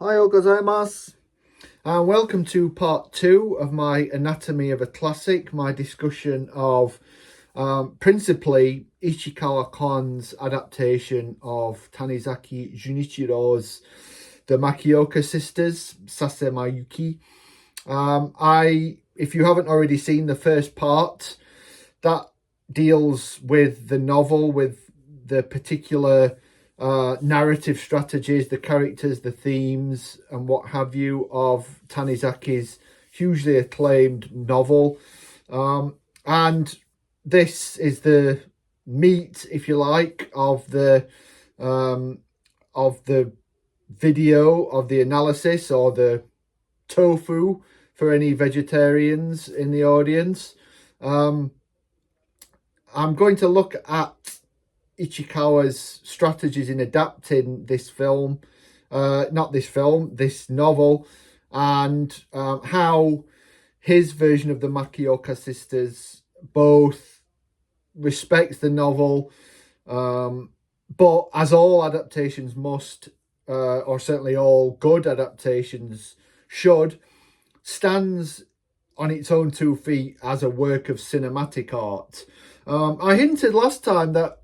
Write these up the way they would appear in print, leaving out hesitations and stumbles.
Ohayou gozaimasu, and welcome to part 2 of my Anatomy of a Classic, my discussion of principally Ichikawa Kim's adaptation of Tanizaki Junichiro's The Makioka Sisters, Sase Mayuki. If you haven't already seen the first part, that deals with the novel, with the particular narrative strategies, the characters, the themes, and what have you of Tanizaki's hugely acclaimed novel. And this is the meat, if you like, of the video, of the analysis, or the tofu for any vegetarians in the audience. I'm going to look at Ichikawa's strategies in adapting this film, this novel, and how his version of the Makioka Sisters both respects the novel, but as all adaptations must, or certainly all good adaptations should, stands on its own 2 feet as a work of cinematic art. I hinted last time that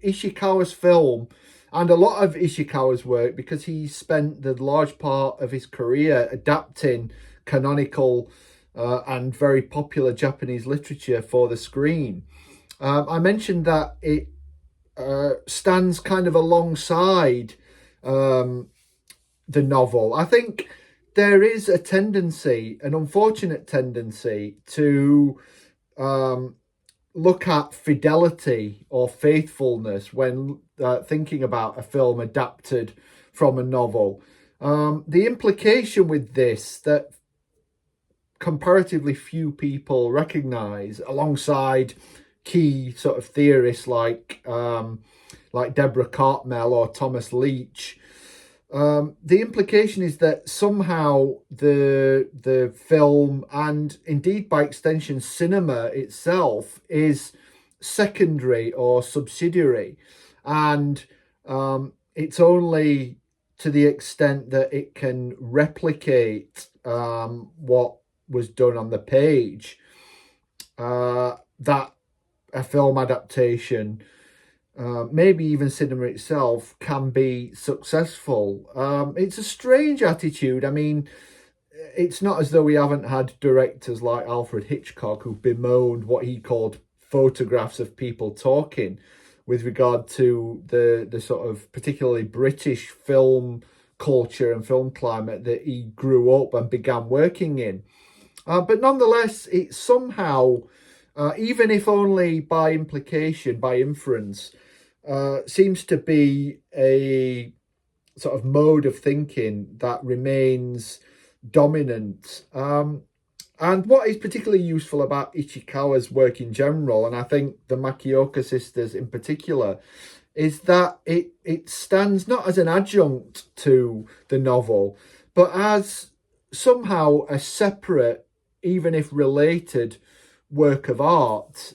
Ishikawa's film, and a lot of Ishikawa's work, because he spent the large part of his career adapting canonical and very popular Japanese literature for the screen. I mentioned that it stands kind of alongside the novel. I think there is a tendency, an unfortunate tendency, to look at fidelity or faithfulness when thinking about a film adapted from a novel. The implication with this that comparatively few people recognise, alongside key sort of theorists like Deborah Cartmel or Thomas Leach, the implication is that somehow the film, and indeed by extension cinema itself, is secondary or subsidiary, and it's only to the extent that it can replicate what was done on the page that a film adaptation, maybe even cinema itself, can be successful. It's a strange attitude. I mean, it's not as though we haven't had directors like Alfred Hitchcock who bemoaned what he called photographs of people talking with regard to the sort of particularly British film culture and film climate that he grew up and began working in. But nonetheless, it somehow, even if only by implication, by inference, seems to be a sort of mode of thinking that remains dominant. And what is particularly useful about Ichikawa's work in general, and I think the Makioka Sisters in particular, is that it stands not as an adjunct to the novel, but as somehow a separate, even if related, work of art.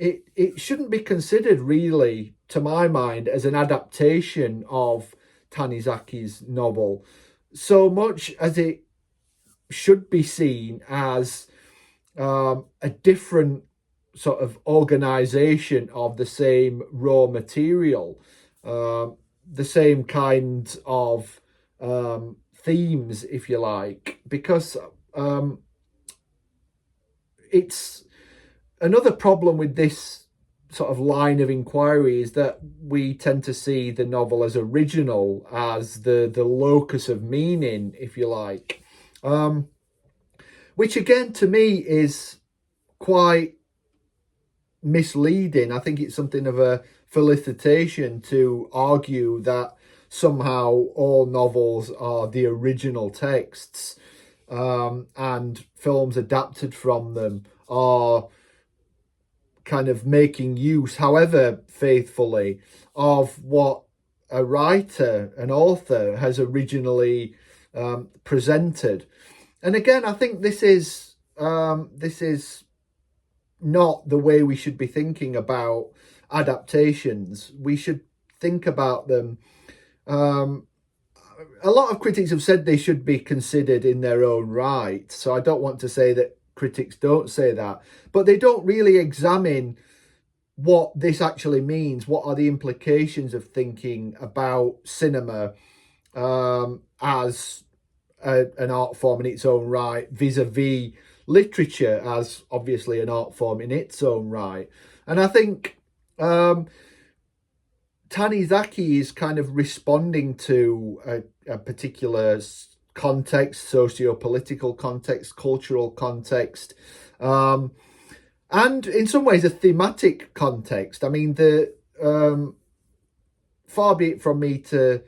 It shouldn't be considered really, to my mind, as an adaptation of Tanizaki's novel, so much as it should be seen as a different sort of organization of the same raw material, the same kind of themes, if you like, because it's another problem with this sort of line of inquiry is that we tend to see the novel as original, as the locus of meaning, if you like, which again to me is quite misleading. I think it's something of a felicitation to argue that somehow all novels are the original texts, and films adapted from them are kind of making use, however faithfully, of what a writer, an author, has originally presented. And again, I think this is not the way we should be thinking about adaptations. We should think about them a lot of critics have said they should be considered in their own right. So I don't want to say that critics don't say that, but they don't really examine what this actually means. What are the implications of thinking about cinema as an art form in its own right, vis-a-vis literature as obviously an art form in its own right. And I think Tanizaki is kind of responding to a particular context, socio-political context, cultural context, and in some ways a thematic context. I mean, far be it from me to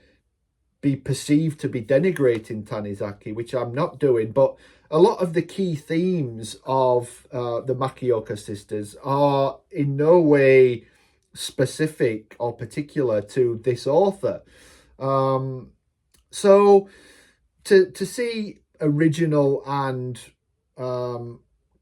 be perceived to be denigrating Tanizaki, which I'm not doing, but a lot of the key themes of the Makioka sisters are in no way specific or particular to this author. So to see original and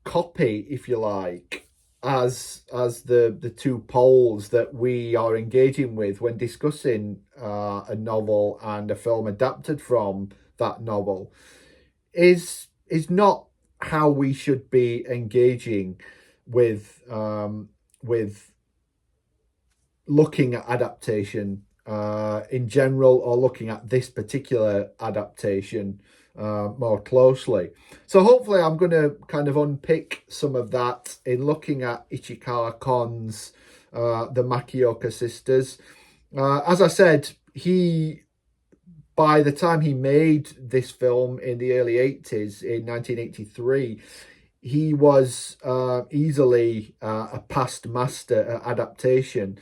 copy, if you like, as the two poles that we are engaging with when discussing a novel and a film adapted from that novel is not how we should be engaging with looking at adaptation in general, or looking at this particular adaptation more closely. So hopefully I'm going to kind of unpick some of that in looking at Ichikawa Kon's the Makioka Sisters. As I said, by the time he made this film in the early 80s, in 1983, he was easily a past master at adaptation.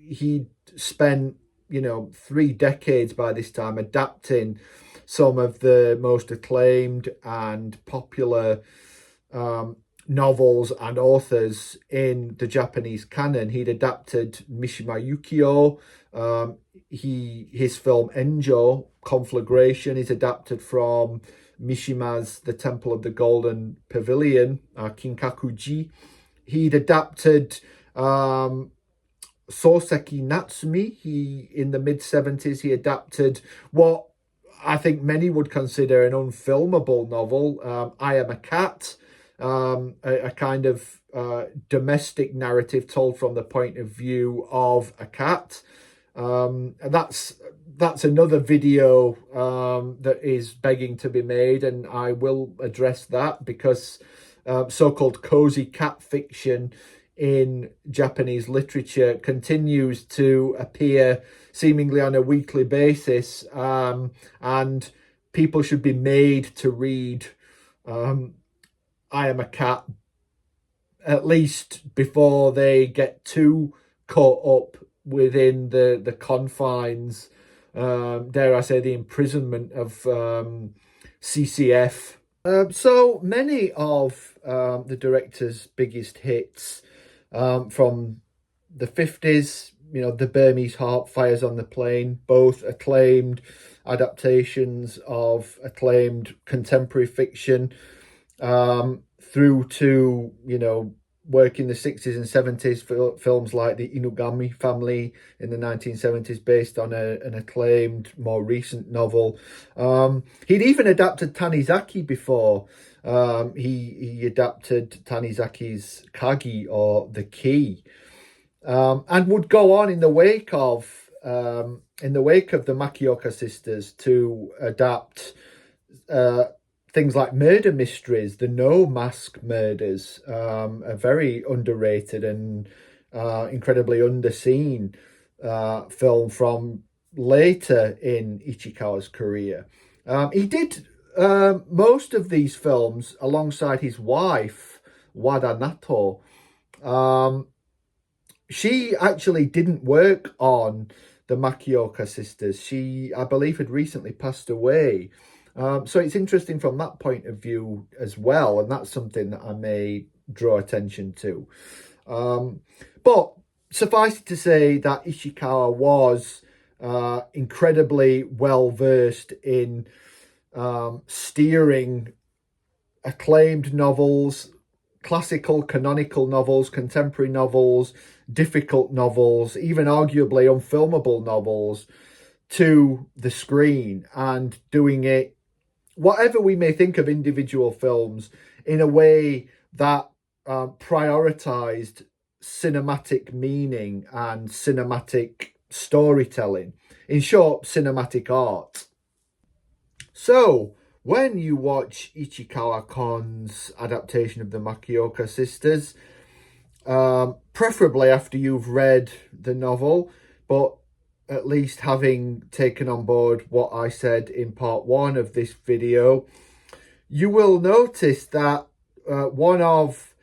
He'd spent, 3 decades by this time adapting some of the most acclaimed and popular novels and authors in the Japanese canon. He'd adapted Mishima Yukio. His film Enjo, Conflagration, is adapted from Mishima's The Temple of the Golden Pavilion, Kinkakuji. He'd adapted Soseki Natsumi. In the mid-70s, he adapted what I think many would consider an unfilmable novel, I Am a Cat, a kind of domestic narrative told from the point of view of a cat. And that's another video that is begging to be made, and I will address that, because so-called cozy cat fiction in Japanese literature continues to appear seemingly on a weekly basis, and people should be made to read I Am a Cat at least before they get too caught up within the confines, dare I say, the imprisonment of CCF. So many of the director's biggest hits from the 50s, The Burmese Harp, Fires on the Plain, both acclaimed adaptations of acclaimed contemporary fiction, through to, work in the 60s and 70s, films like The Inugami Family in the 1970s, based on an acclaimed, more recent novel. He'd even adapted Tanizaki before. He adapted Tanizaki's Kagi, or The Key, and would go on in the wake of the Makioka sisters to adapt things like murder mysteries, the No Mask Murders, a very underrated and incredibly underseen film from later in Ichikawa's career. He did most of these films alongside his wife, Wada Nato. She actually didn't work on the Makioka sisters. She, I believe, had recently passed away. So it's interesting from that point of view as well, and that's something that I may draw attention to. But suffice it to say that Ichikawa was incredibly well versed in steering acclaimed novels, classical, canonical novels, contemporary novels, difficult novels, even arguably unfilmable novels, to the screen and doing it, whatever we may think of individual films, in a way that prioritized cinematic meaning and cinematic storytelling. In short, cinematic art. So, when you watch Ichikawa Kim's adaptation of the Makioka Sisters, preferably after you've read the novel, but at least having taken on board what I said in part one of this video, you will notice that one of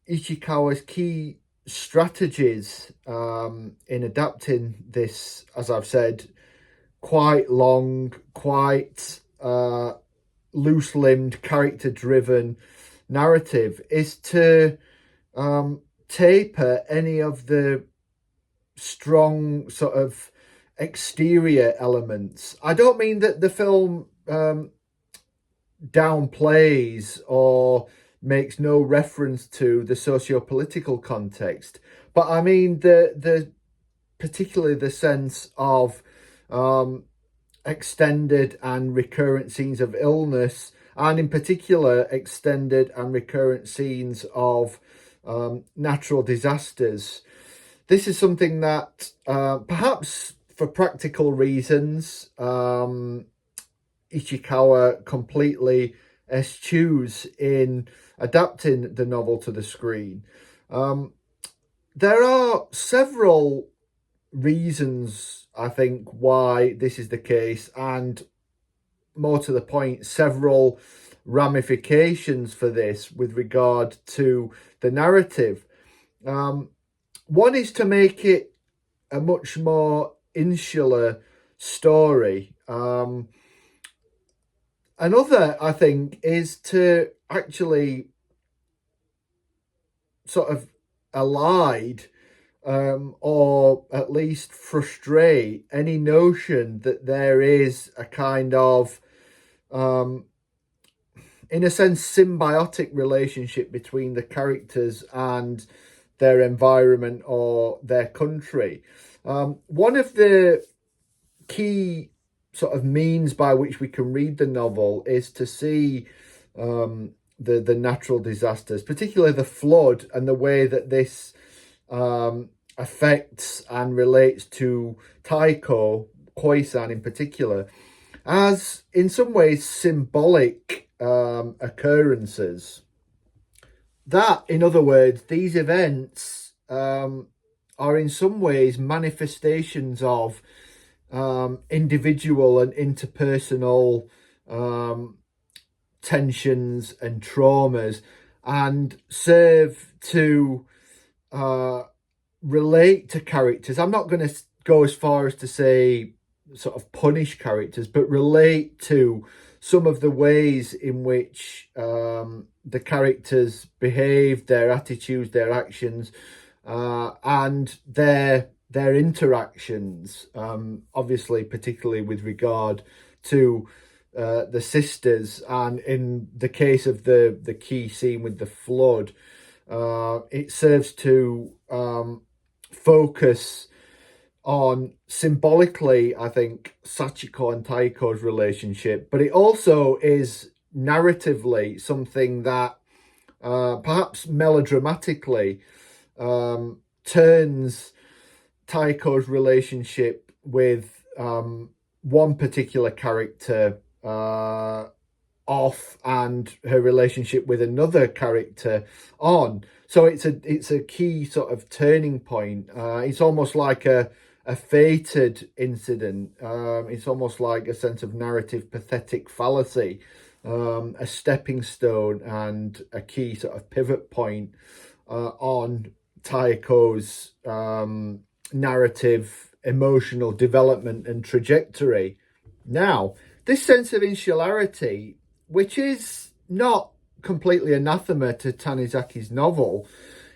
Ichikawa's key strategies in adapting this, as I've said, quite long, quite loose-limbed, character-driven narrative is to taper any of the strong sort of exterior elements. I don't mean that the film downplays or makes no reference to the socio-political context, but I mean the particularly the sense of extended and recurrent scenes of illness, and in particular extended and recurrent scenes of natural disasters. This is something that perhaps for practical reasons Ichikawa completely eschews in adapting the novel to the screen. There are several reasons, I think, why this is the case, and more to the point, several ramifications for this with regard to the narrative. One is to make it a much more insular story. Another, I think, is to actually sort of elide or at least frustrate any notion that there is a kind of, in a sense, symbiotic relationship between the characters and their environment or their country. One of the key sort of means by which we can read the novel is to see the natural disasters, particularly the flood, and the way that this affects and relates to Taiko, Koi-san in particular, as in some ways symbolic occurrences. That, in other words, these events are in some ways manifestations of individual and interpersonal tensions and traumas, and serve to relate to characters. I'm not going to go as far as to say sort of punish characters, but relate to some of the ways in which the characters behave, their attitudes, their actions, and their interactions, obviously particularly with regard to the sisters, and in the case of the key scene with the flood, it serves to focus on, symbolically, I think, Sachiko and Taiko's relationship, but it also is narratively something that perhaps melodramatically turns Taiko's relationship with one particular character off, and her relationship with another character on. So it's a key sort of turning point. It's almost like a fated incident. It's almost like a sense of narrative pathetic fallacy, a stepping stone and a key sort of pivot point on Taiko's narrative, emotional development and trajectory. Now, this sense of insularity, which is not completely anathema to Tanizaki's novel,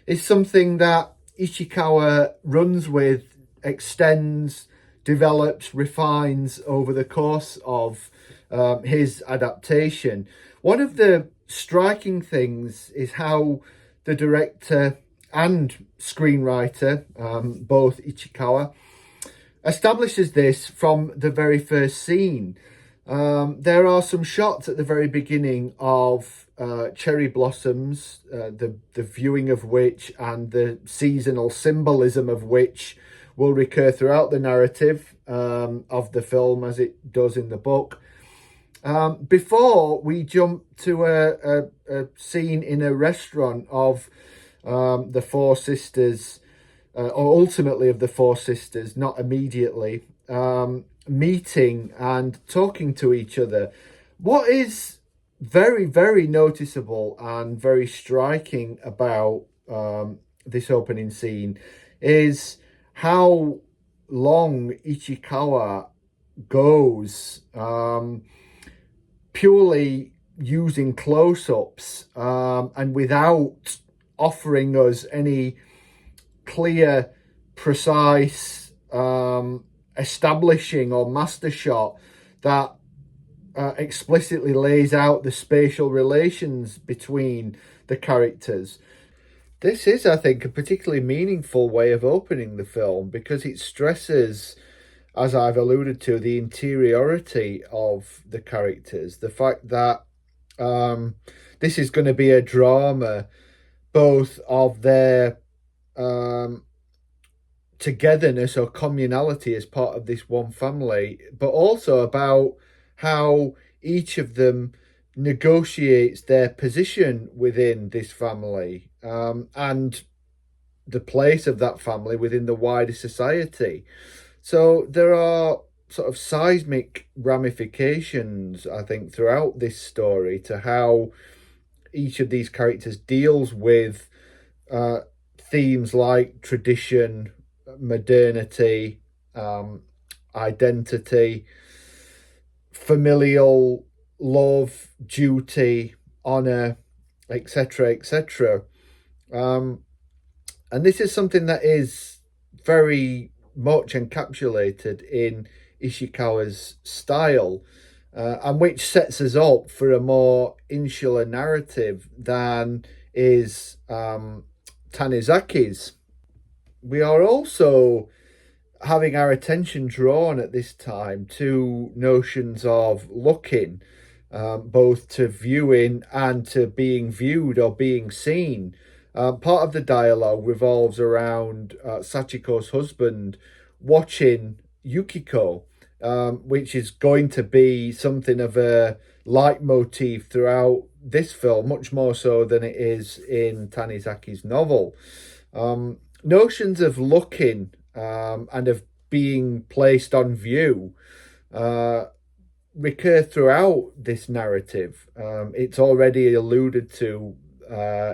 is something that Ichikawa runs with, extends, develops, refines over the course of his adaptation. One of the striking things is how the director and screenwriter, both Ichikawa, establishes this from the very first scene. There are some shots at the very beginning of cherry blossoms, the viewing of which and the seasonal symbolism of which will recur throughout the narrative of the film, as it does in the book. Before we jump to a scene in a restaurant of the four sisters, or ultimately of the four sisters, not immediately, meeting and talking to each other. What is very, very noticeable and very striking about this opening scene is how long Ichikawa goes, purely using close-ups, and without offering us any clear, precise, establishing or master shot that explicitly lays out the spatial relations between the characters. This is, I think, a particularly meaningful way of opening the film because it stresses, as I've alluded to, the interiority of the characters. The fact that this is going to be a drama both of their togetherness or communality as part of this one family, but also about how each of them negotiates their position within this family, and the place of that family within the wider society. So there are sort of seismic ramifications, I think, throughout this story to how each of these characters deals with themes like tradition, modernity, identity, familial love, duty, honor, etc., etc. And this is something that is very much encapsulated in Ishikawa's style, and which sets us up for a more insular narrative than is Tanizaki's. We are also having our attention drawn at this time to notions of looking, both to viewing and to being viewed or being seen. Part of the dialogue revolves around Sachiko's husband watching Yukiko, which is going to be something of a leitmotif throughout this film, much more so than it is in Tanizaki's novel. Notions of looking and of being placed on view recur throughout this narrative. It's already alluded to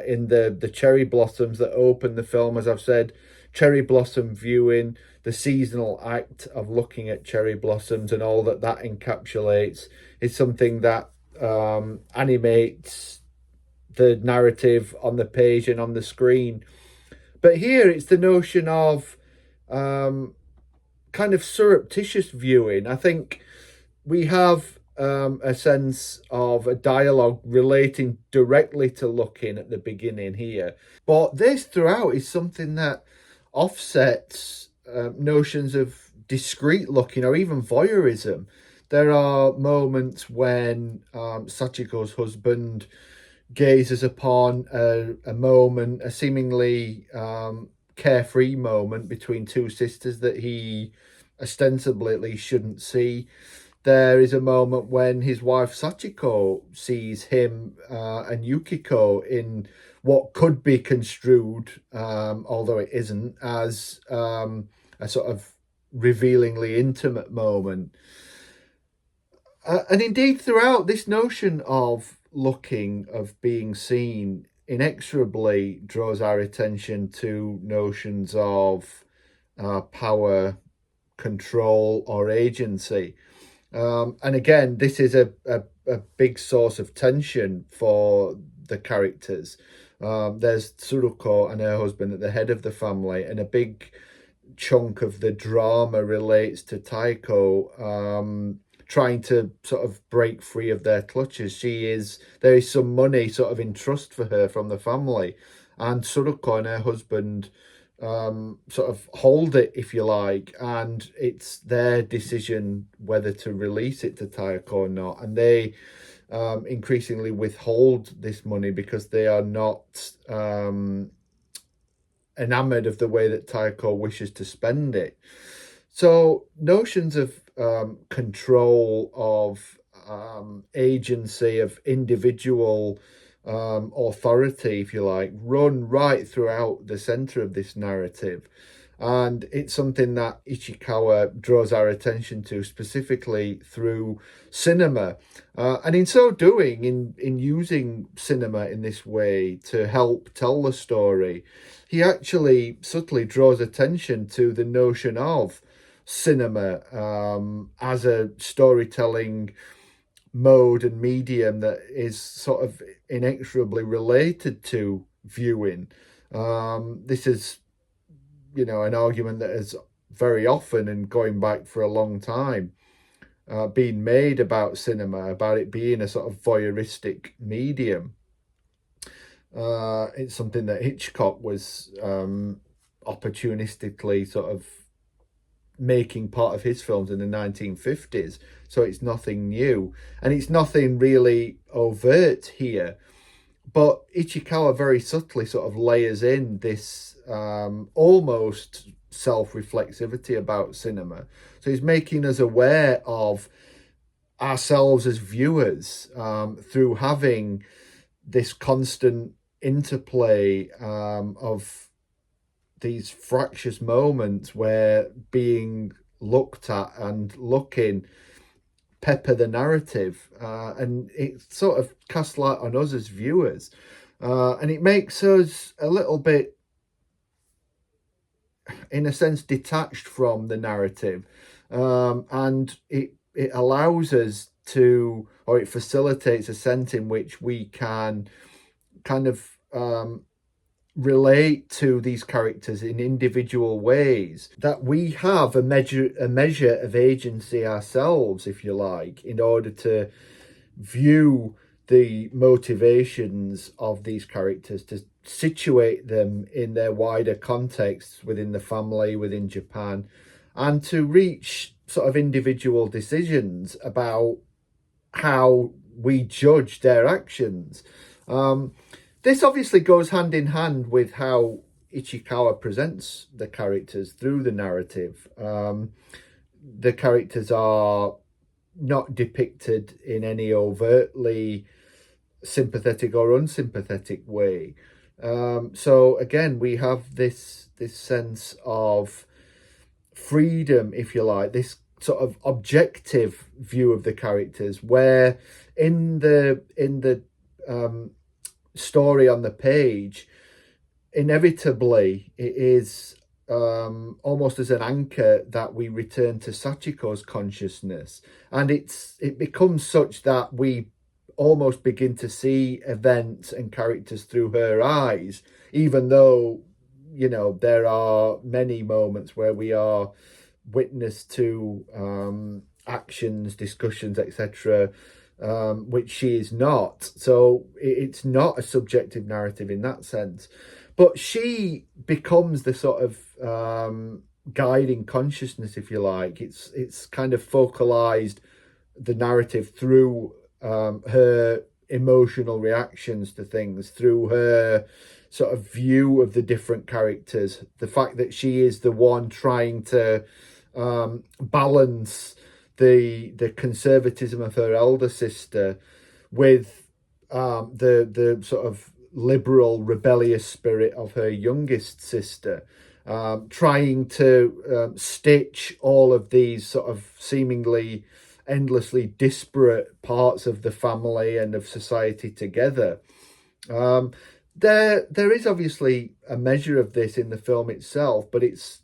in the cherry blossoms that open the film, as I've said, cherry blossom viewing, the seasonal act of looking at cherry blossoms and all that that encapsulates is something that animates the narrative on the page and on the screen. But here it's the notion of kind of surreptitious viewing. I think we have a sense of a dialogue relating directly to looking at the beginning here. But this throughout is something that offsets notions of discreet looking or even voyeurism. There are moments when Sachiko's husband gazes upon a moment, a seemingly carefree moment between two sisters that he ostensibly at least shouldn't see. There is a moment when his wife Sachiko sees him and Yukiko in what could be construed, although it isn't, as a sort of revealingly intimate moment. And indeed, throughout, this notion of looking, of being seen, inexorably draws our attention to notions of power, control, or agency. And again, this is a big source of tension for the characters. There's Tsuruko and her husband at the head of the family, and a big chunk of the drama relates to Taiko trying to sort of break free of their clutches. There is some money sort of in trust for her from the family, and Tsuruko and her husband sort of hold it, if you like, and it's their decision whether to release it to Taeko or not. And they increasingly withhold this money because they are not enamored of the way that Taeko wishes to spend it. So notions of control, of agency, of individual authority, if you like, run right throughout the center of this narrative. And it's something that Ichikawa draws our attention to specifically through cinema. And in so doing, in using cinema in this way to help tell the story, he actually subtly draws attention to the notion of cinema as a storytelling mode and medium that is sort of inexorably related to viewing. This is, an argument that has very often, and going back for a long time, been made about cinema, about it being a sort of voyeuristic medium. It's something that Hitchcock was opportunistically sort of making part of his films in the 1950s. So it's nothing new. And it's nothing really overt here. But Ichikawa very subtly sort of layers in this almost self-reflexivity about cinema. So he's making us aware of ourselves as viewers through having this constant interplay of these fractious moments where being looked at and looking pepper the narrative, and it sort of casts light on us as viewers, and it makes us a little bit, in a sense, detached from the narrative, and it allows us to, or it facilitates a sense in which we can kind of relate to these characters in individual ways, that we have a measure of agency ourselves, if you like, in order to view the motivations of these characters, to situate them in their wider contexts within the family, within Japan, and to reach sort of individual decisions about how we judge their actions. This obviously goes hand in hand with how Ichikawa presents the characters through the narrative. The characters are not depicted in any overtly sympathetic or unsympathetic way. So again, we have this sense of freedom, if you like, this sort of objective view of the characters, where in the story on the page, inevitably it is almost as an anchor that we return to Sachiko's consciousness, and it becomes such that we almost begin to see events and characters through her eyes, even though there are many moments where we are witness to actions, discussions, etc., which she is not. So it's not a subjective narrative in that sense. But she becomes the sort of guiding consciousness, if you like. It's kind of focalized the narrative through her emotional reactions to things, through her sort of view of the different characters. The fact that she is the one trying to balance the conservatism of her elder sister with the sort of liberal, rebellious spirit of her youngest sister, trying to stitch all of these sort of seemingly endlessly disparate parts of the family and of society together. There is obviously a measure of this in the film itself, but it's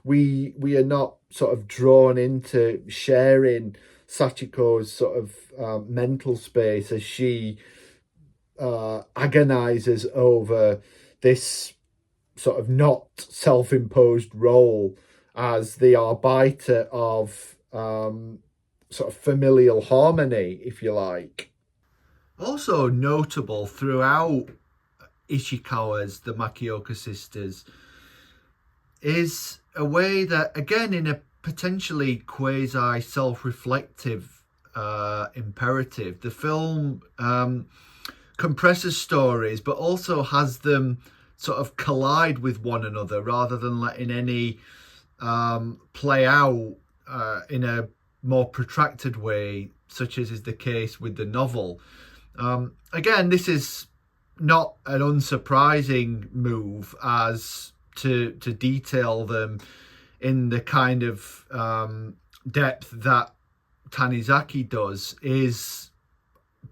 we are not sort of drawn into sharing Sachiko's sort of mental space as she agonizes over this sort of not self-imposed role as the arbiter of sort of familial harmony, if you like. Also notable throughout Ishikawa's The Makioka Sisters is a way that, again, in a potentially quasi self-reflective imperative, the film compresses stories, but also has them sort of collide with one another rather than letting any play out in a more protracted way, such as is the case with the novel. Again, this is not an unsurprising move as to detail them in the kind of depth that Tanizaki does is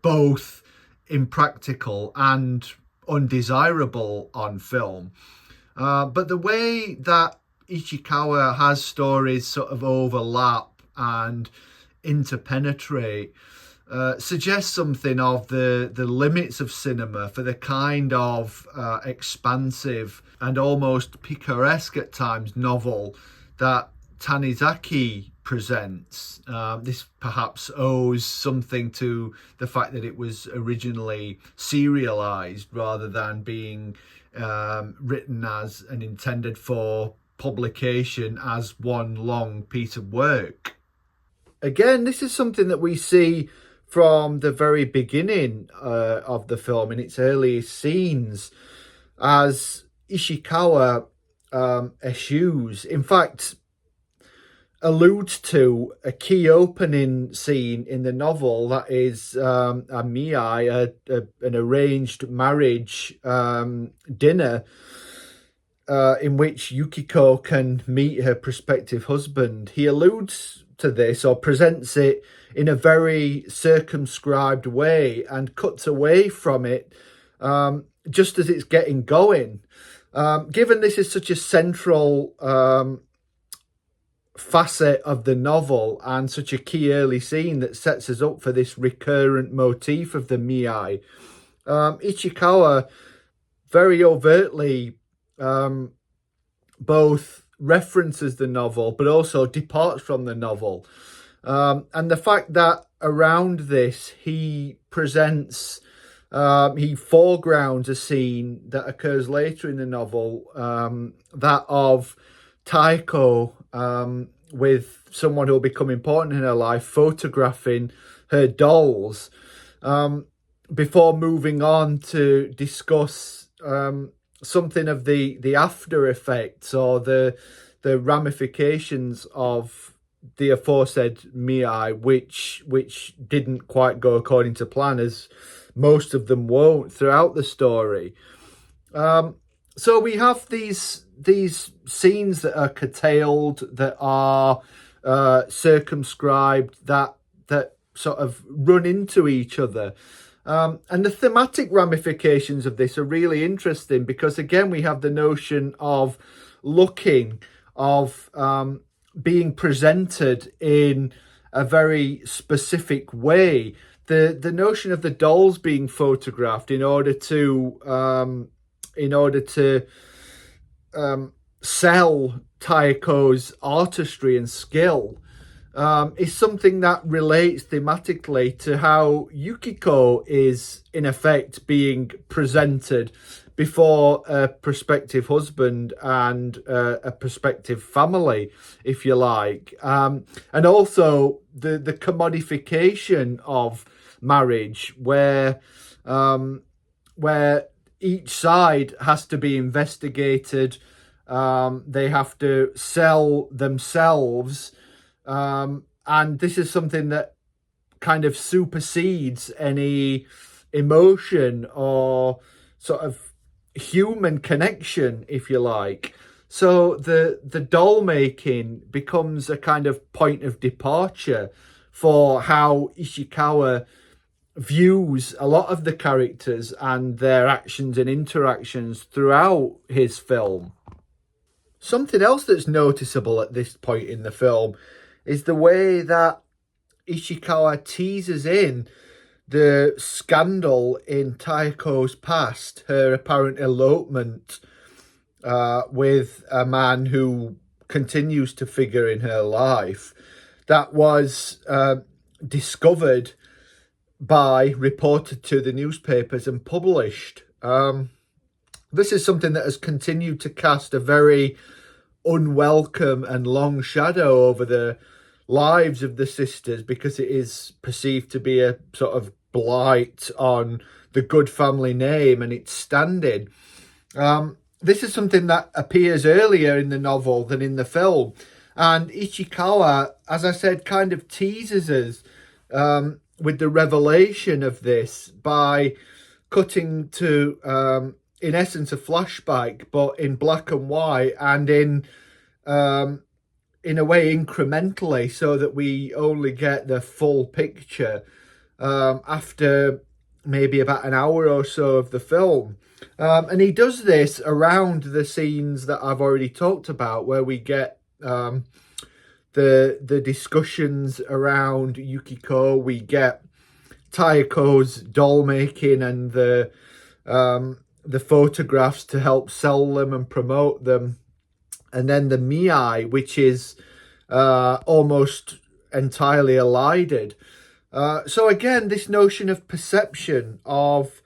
both impractical and undesirable on film. But the way that Ichikawa has stories sort of overlap and interpenetrate suggests something of the limits of cinema for the kind of expansive and almost picaresque at times novel that Tanizaki presents. This perhaps owes something to the fact that it was originally serialized rather than being written as and intended for publication as one long piece of work. Again, this is something that we see from the very beginning of the film, in its earliest scenes, as Ishikawa eschews, in fact, alludes to a key opening scene in the novel that is a miai, an arranged marriage dinner in which Yukiko can meet her prospective husband. He alludes to this, or presents it in a very circumscribed way, and cuts away from it just as it's getting going. Given this is such a central facet of the novel and such a key early scene that sets us up for this recurrent motif of the miai, Ichikawa very overtly both references the novel but also departs from the novel. And the fact that around this he presents, he foregrounds a scene that occurs later in the novel, that of Taiko with someone who will become important in her life, photographing her dolls, before moving on to discuss something of the after effects or the ramifications of the aforesaid miai, which didn't quite go according to plan, as most of them won't throughout the story. So we have these scenes that are curtailed, that are circumscribed, that sort of run into each other. And the thematic ramifications of this are really interesting, because again we have the notion of looking, of being presented in a very specific way. The notion of the dolls being photographed in order to sell Taiko's artistry and skill is something that relates thematically to how Yukiko is in effect being presented before a prospective husband and a prospective family, if you like, and also the commodification of marriage, where each side has to be investigated. They have to sell themselves, and this is something that kind of supersedes any emotion or sort of human connection, if you like. So the doll making becomes a kind of point of departure for how Ishikawa views a lot of the characters and their actions and interactions throughout his film. Something else that's noticeable at this point in the film is the way that Ishikawa teases in the scandal in Taiko's past, her apparent elopement with a man who continues to figure in her life, that was discovered by, reported to the newspapers and published. This is something that has continued to cast a very unwelcome and long shadow over the lives of the sisters, because it is perceived to be a sort of blight on the good family name and its standing. This is something that appears earlier in the novel than in the film. And Ichikawa, as I said, kind of teases us with the revelation of this by cutting to, in essence, a flashback, but in black and white and in a way incrementally, so that we only get the full picture after maybe about an hour or so of the film. And he does this around the scenes that I've already talked about, where we get the discussions around Yukiko, we get Taeko's doll making and the photographs to help sell them and promote them, and then the Mii, which is almost entirely elided. So again, this notion of perception, of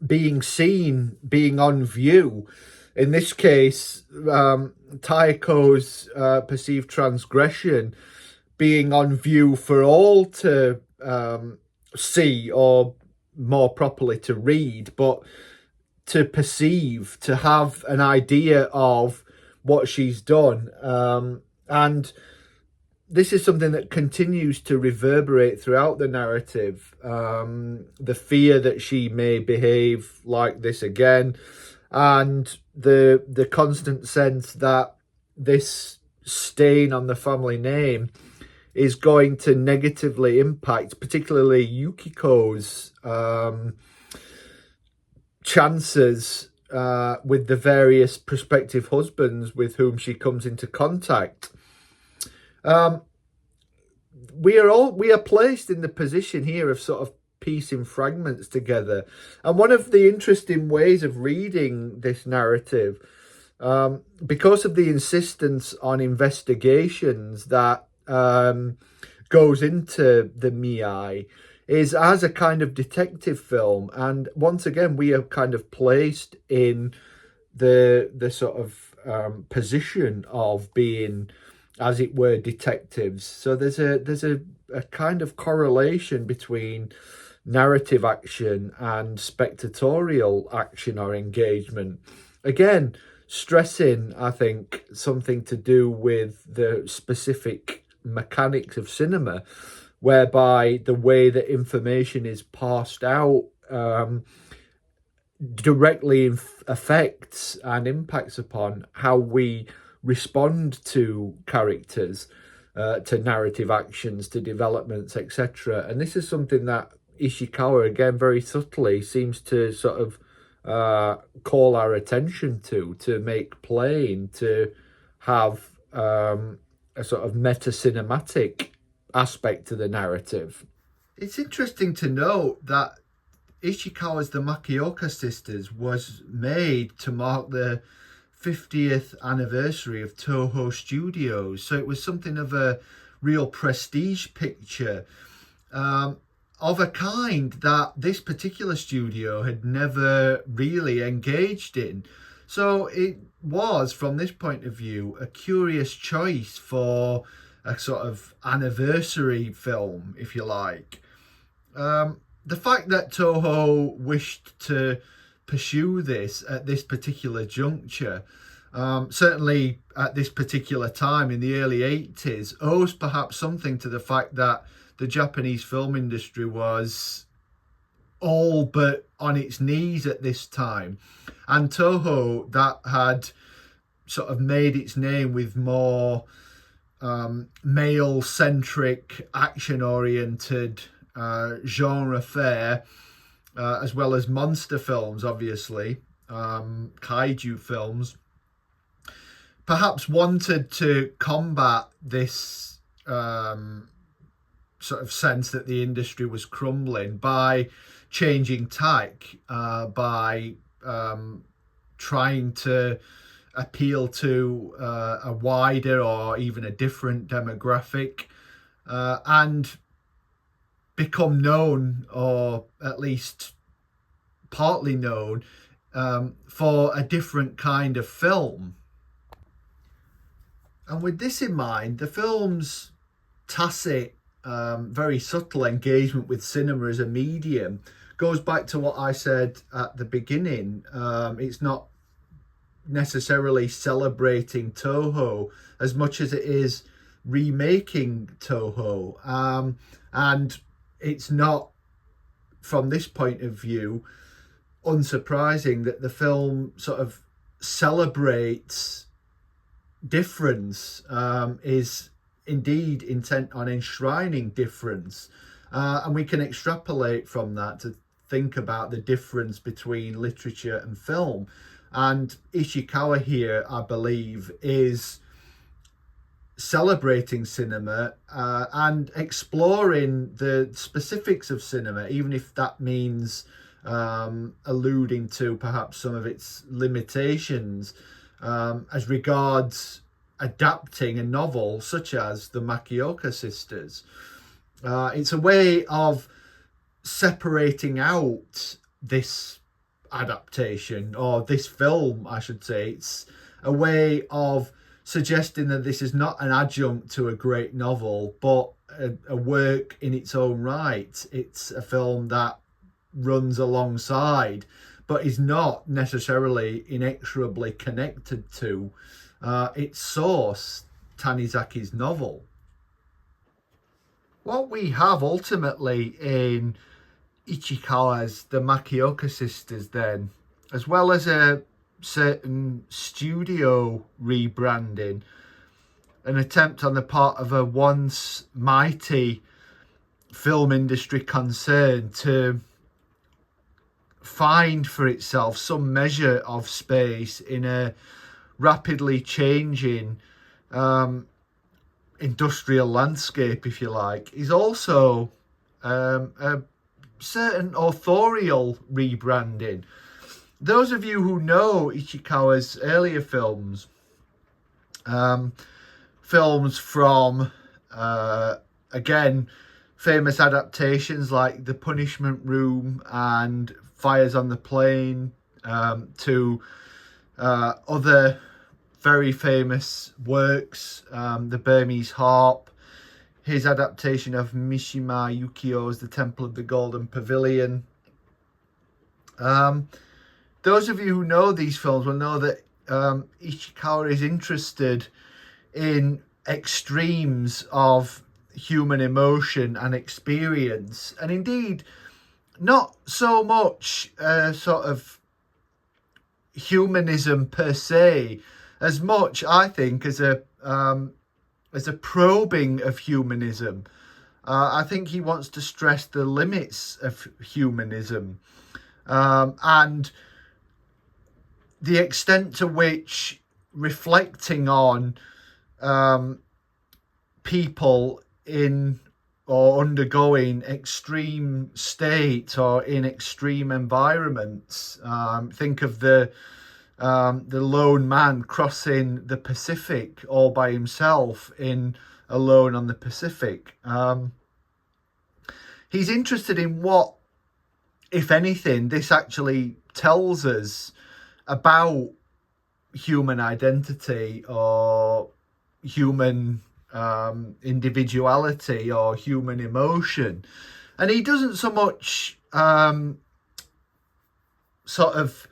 being seen, being on view. In this case, Taeko's perceived transgression being on view for all to see, or more properly to read, but to perceive, to have an idea of what she's done. And this is something that continues to reverberate throughout the narrative. The fear that she may behave like this again, and the constant sense that this stain on the family name is going to negatively impact, particularly Yukiko's chances with the various prospective husbands with whom she comes into contact. We are placed in the position here of sort of piecing fragments together. And one of the interesting ways of reading this narrative, because of the insistence on investigations that goes into the Mii, is as a kind of detective film. And once again, we are kind of placed in the sort of position of being, as it were, detectives. So there's a kind of correlation between narrative action and spectatorial action or engagement. Again, stressing, I think, something to do with the specific mechanics of cinema, whereby the way that information is passed out directly affects and impacts upon how we respond to characters, to narrative actions, to developments, etc. And this is something that Ichikawa, again, very subtly seems to sort of call our attention to make plain, to have a sort of meta-cinematic aspect to the narrative. It's interesting to note that Ichikawa's The Makioka Sisters was made to mark the 50th anniversary of Toho Studios, so it was something of a real prestige picture, of a kind that this particular studio had never really engaged in. So it was, from this point of view, a curious choice for a sort of anniversary film, if you like. The fact that Toho wished to pursue this at this particular juncture, certainly at this particular time in the early 80s, owes perhaps something to the fact that the Japanese film industry was all but on its knees at this time. And Toho, that had sort of made its name with more male-centric, action-oriented genre fare, as well as monster films, obviously, kaiju films, perhaps wanted to combat this sort of sense that the industry was crumbling by changing tack, by trying to appeal to a wider or even a different demographic, and become known, or at least partly known, for a different kind of film. And with this in mind, the film's tacit, very subtle engagement with cinema as a medium goes back to what I said at the beginning. It's not necessarily celebrating Toho as much as it is remaking Toho. And it's not, from this point of view, unsurprising that the film sort of celebrates difference, is indeed intent on enshrining difference. And we can extrapolate from that to think about the difference between literature and film. And Ichikawa here, I believe, is celebrating cinema and exploring the specifics of cinema, even if that means alluding to perhaps some of its limitations as regards adapting a novel such as the Makioka Sisters. It's a way of separating out this adaptation, or this film, I should say. It's a way of suggesting that this is not an adjunct to a great novel, but a work in its own right. It's a film that runs alongside, but is not necessarily inexorably connected to its source, Tanizaki's novel. What we have ultimately in Ichikawa's The Makioka Sisters, then, as well as a certain studio rebranding, an attempt on the part of a once mighty film industry concern to find for itself some measure of space in a rapidly changing industrial landscape, if you like, is also a certain authorial rebranding. Those of you who know Ichikawa's earlier films, films from, again, famous adaptations like The Punishment Room and Fires on the Plain, to other very famous works, The Burmese Harp, his adaptation of Mishima Yukio's The Temple of the Golden Pavilion. Those of you who know these films will know that Ichikawa is interested in extremes of human emotion and experience, and indeed not so much sort of humanism per se, as much, I think, as a probing of humanism. I think he wants to stress the limits of humanism, and the extent to which reflecting on people in or undergoing extreme states or in extreme environments. Think of the lone man crossing the Pacific all by himself in Alone on the Pacific. He's interested in what, if anything, this actually tells us about human identity or human individuality or human emotion. And he doesn't so much sort of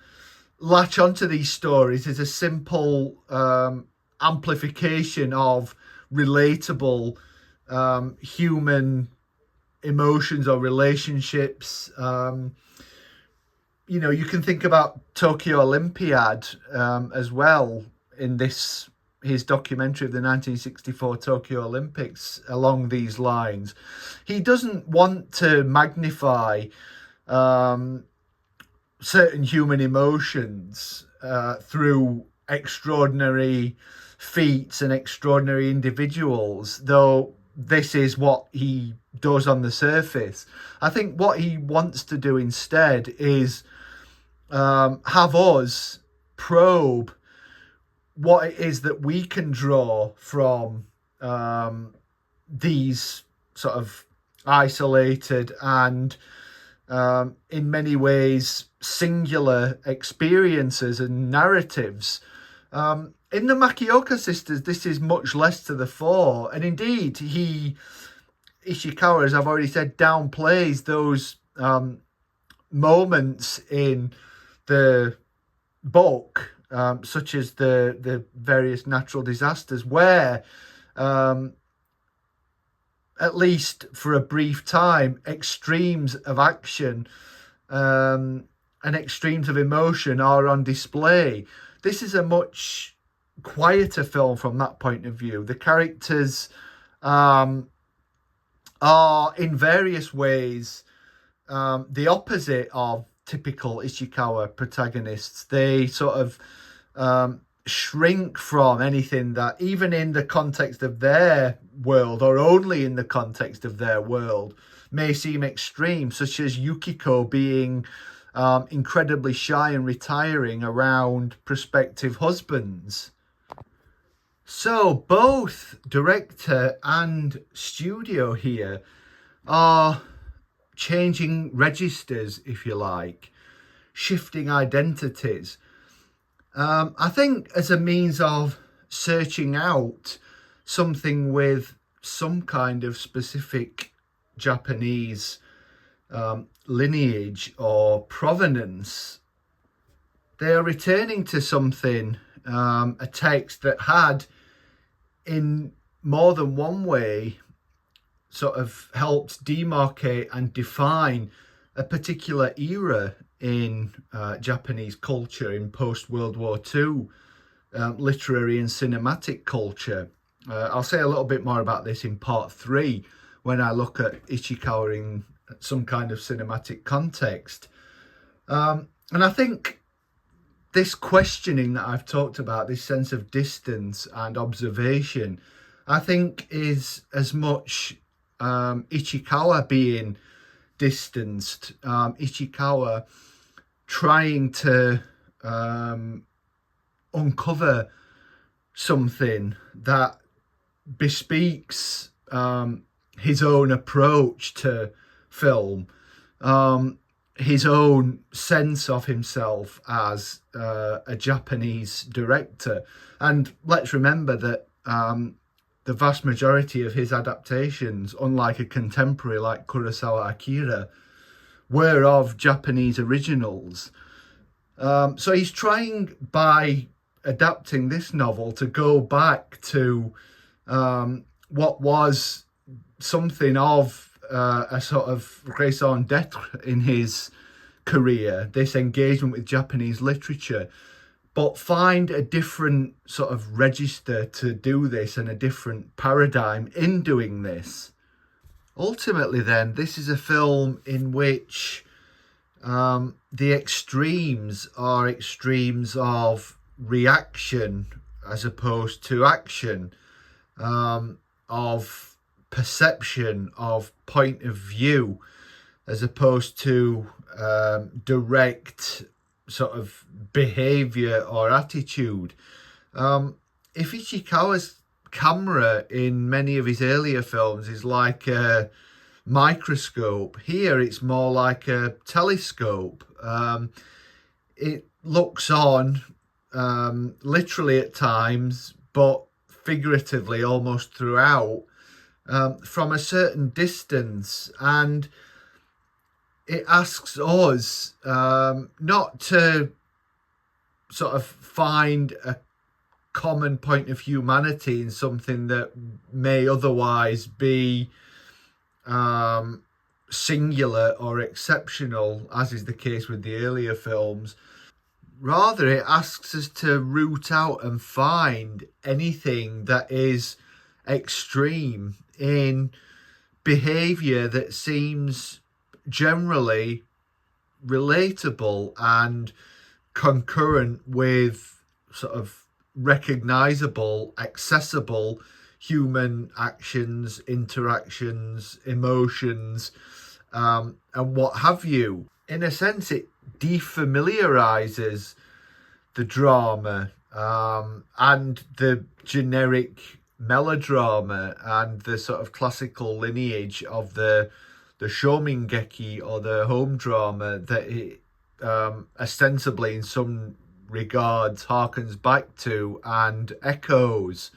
latch onto these stories as a simple amplification of relatable human emotions or relationships. You know, you can think about Tokyo Olympiad as well in his documentary of the 1964 Tokyo Olympics along these lines. He doesn't want to magnify certain human emotions through extraordinary feats and extraordinary individuals, though this is what he does on the surface. I think what he wants to do instead is have us probe what it is that we can draw from these sort of isolated and in many ways singular experiences and narratives, In the Makioka Sisters, this is much less to the fore, and indeed, Ichikawa, as I've already said, downplays those moments in the book, such as the various natural disasters, where, at least for a brief time, extremes of action and extremes of emotion are on display. This is a much quieter film from that point of view. The characters are in various ways the opposite of typical Ichikawa protagonists. They sort of shrink from anything that, even in the context of their world, or only in the context of their world, may seem extreme, such as Yukiko being incredibly shy and retiring around prospective husbands. So both director and studio here are changing registers, if you like, shifting identities. I think as a means of searching out something with some kind of specific Japanese lineage or provenance, they are returning to something, a text that had, in more than one way, sort of helped demarcate and define a particular era in Japanese culture, in post-World War II literary and cinematic culture. I'll say a little bit more about this in part 3 when I look at Ichikawa in some kind of cinematic context. And I think this questioning that I've talked about, this sense of distance and observation, I think is as much Ichikawa being distanced, Ichikawa trying to uncover something that bespeaks his own approach to film, his own sense of himself as a Japanese director. And let's remember that the vast majority of his adaptations, unlike a contemporary like Kurosawa Akira, were of Japanese originals. So he's trying, by adapting this novel, to go back to what was something of a sort of raison d'etre in his career, this engagement with Japanese literature, but find a different sort of register to do this and a different paradigm in doing this. Ultimately then, this is a film in which the extremes are extremes of reaction as opposed to action, of perception, of point of view, as opposed to direct sort of behavior or attitude. If Ichikawa's camera in many of his earlier films is like a microscope, here it's more like a telescope. It looks on literally at times, but figuratively almost throughout, from a certain distance, and it asks us not to sort of find a common point of humanity in something that may otherwise be singular or exceptional, as is the case with the earlier films. Rather, it asks us to root out and find anything that is extreme in behaviour that seems generally relatable and concurrent with sort of recognisable, accessible human actions, interactions, emotions, and what have you. In a sense, it defamiliarises the drama and the generic melodrama and the sort of classical lineage of the shomingeki or the home drama that it ostensibly in some regards harkens back to and echoes.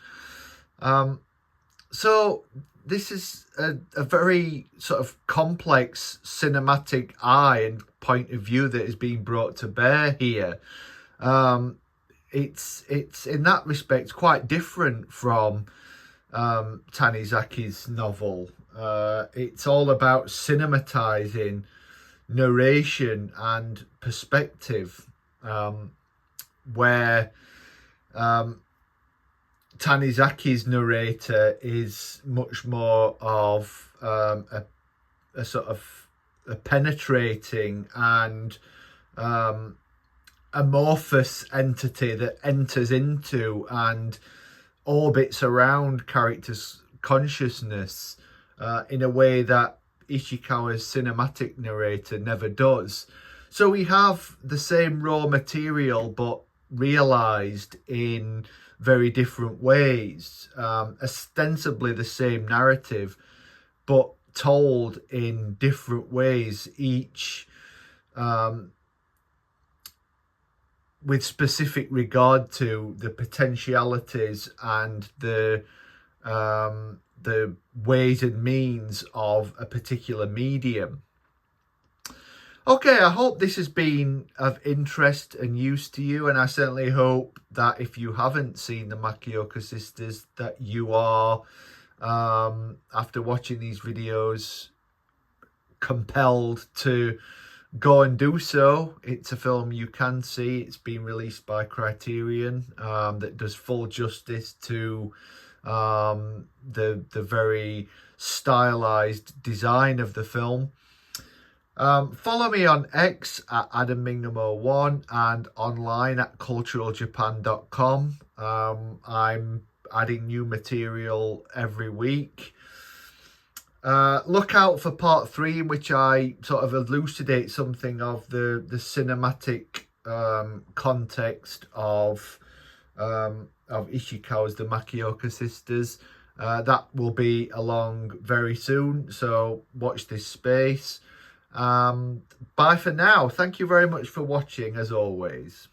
So this is a very sort of complex cinematic eye and point of view that is being brought to bear here. It's in that respect quite different from Tanizaki's novel. It's all about cinematizing narration and perspective, where Tanizaki's narrator is much more of a sort of a penetrating and amorphous entity that enters into and orbits around characters' consciousness in a way that Ichikawa's cinematic narrator never does. So we have the same raw material but realised in very different ways, ostensibly the same narrative but told in different ways, each with specific regard to the potentialities and the ways and means of a particular medium. Okay, I hope this has been of interest and use to you, and I certainly hope that if you haven't seen the Makioka Sisters, that you are, after watching these videos, compelled to go and do so. It's a film you can see. It's been released by Criterion, that does full justice to the very stylized design of the film. Follow me on X at AdamMingnam01 and online at culturaljapan.com. I'm adding new material every week. Look out for part 3, in which I sort of elucidate something of the cinematic context of Ichikawa's The Makioka Sisters. That will be along very soon, so watch this space. Bye for now. Thank you very much for watching, as always.